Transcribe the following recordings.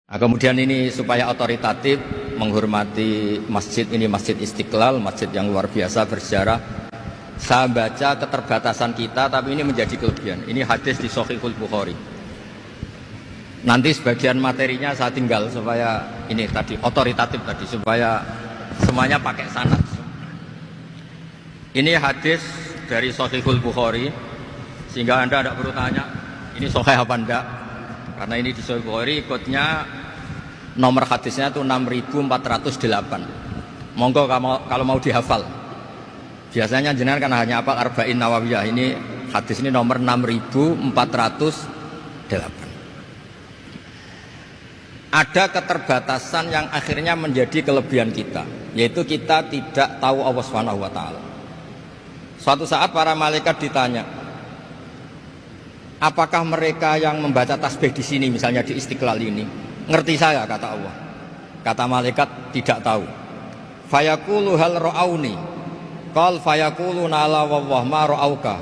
Nah, kemudian ini supaya otoritatif menghormati masjid ini, Masjid Istiqlal, masjid yang luar biasa bersejarah. Saya baca keterbatasan kita, tapi ini menjadi kelebihan. Ini hadis di Shahihul Bukhari. Nanti sebagian materinya saya tinggal supaya ini tadi otoritatif tadi, supaya semuanya pakai sanad. Ini hadis dari Shahihul Bukhari, sehingga Anda tidak perlu tanya ini sahih apa enggak, karena ini di Shahihul Bukhari. Ikutnya nomor hadisnya itu 6408. Monggo kalau mau dihafal. Biasanya jenengan kan hanya apa Arba'in Nawawiyah. Ini hadis ini nomor 6408. Ada keterbatasan yang akhirnya menjadi kelebihan kita, yaitu kita tidak tahu Allah Subhanahu wa taala. Suatu saat para malaikat ditanya, apakah mereka yang membaca tasbih di sini, misalnya di Istiqlal ini, ngerti saya? Kata Allah. Kata malaikat, tidak tahu. Fayaqulu hal ra'auni. Qal fayaqulu la wallah ma ra'auka.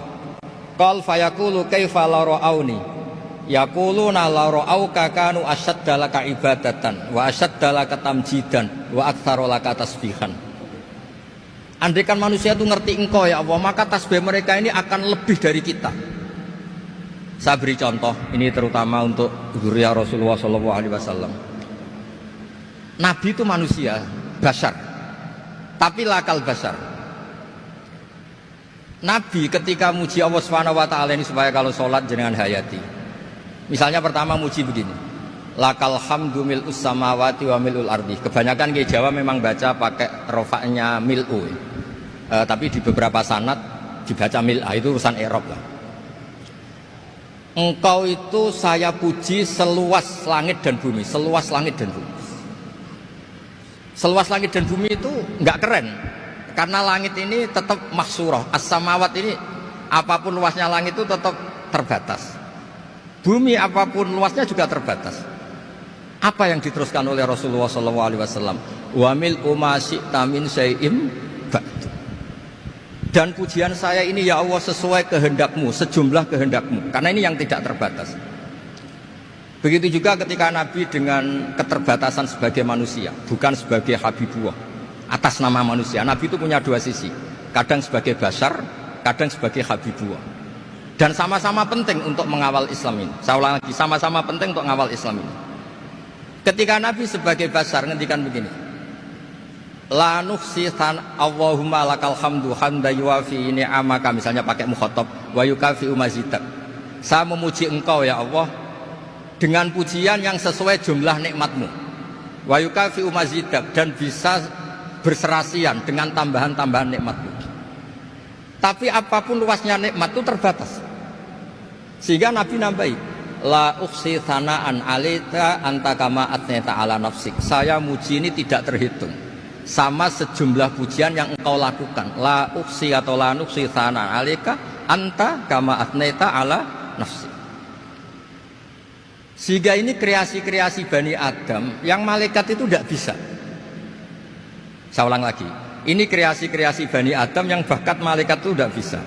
Qal fayaqulu kaifa la ra'auni. Yaquluna la ra'auka kanu asyadda laka ibadatan wa asyadda laka tamjidan wa aktsara laka tasbihan. Andaikan manusia itu ngerti engkau ya Allah, maka tasbih mereka ini akan lebih dari kita. Saya beri contoh, ini terutama untuk zuriat Rasulullah SAW. Nabi itu manusia, bashar, tapi lakal bashar. Nabi ketika muji Allah SWT ini supaya kalau sholat jenengan hayati. Misalnya pertama muji begini, lakal hamdu mil'us samawati wa mil'ul ardi. Kebanyakan di Jawa memang baca pakai rofaknya mil'u, tapi di beberapa sanad dibaca mil'a, itu urusan i'rab lah. Engkau itu saya puji seluas langit dan bumi, seluas langit dan bumi. Seluas langit dan bumi itu enggak keren, karena langit ini tetap mahsurah, as-samawat ini apapun luasnya langit itu tetap terbatas. Bumi apapun luasnya juga terbatas. Apa yang diteruskan oleh Rasulullah SAW? Wa mil'u ma syi'ta min syai'im ba'du. Dan pujian saya ini ya Allah sesuai kehendakmu, sejumlah kehendakmu, karena ini yang tidak terbatas. Begitu juga ketika Nabi dengan keterbatasan sebagai manusia, bukan sebagai Habibullah, atas nama manusia. Nabi itu punya dua sisi, kadang sebagai bashar, kadang sebagai Habibullah. Dan sama-sama penting untuk mengawal Islam ini. Saya ulang lagi, sama-sama penting untuk mengawal Islam ini. Ketika Nabi sebagai bashar ngendikan begini, la nuhsi Allahumma lakal hamdu hamda yuwafi ni'amaka, misalnya pakai mukhatab, wa yukafi umazidak. Saya memuji engkau ya Allah dengan pujian yang sesuai jumlah nikmatmu, wa yukafi umazidak, dan bisa berserasian dengan tambahan-tambahan nikmatmu. Tapi apapun luasnya nikmat itu terbatas, sehingga Nabi nambahi, la ukhsi thana'an alita anta kama atneta ala nafsik. Saya muji ini tidak terhitung, sama sejumlah pujian yang engkau lakukan. La ukhsi atau la nukhsi thana'an alika anta kama atneta ala nafsik. Sehingga ini kreasi-kreasi Bani Adam yang malaikat itu tidak bisa. Saya ulang lagi, ini kreasi-kreasi Bani Adam yang bakat malaikat itu tidak bisa.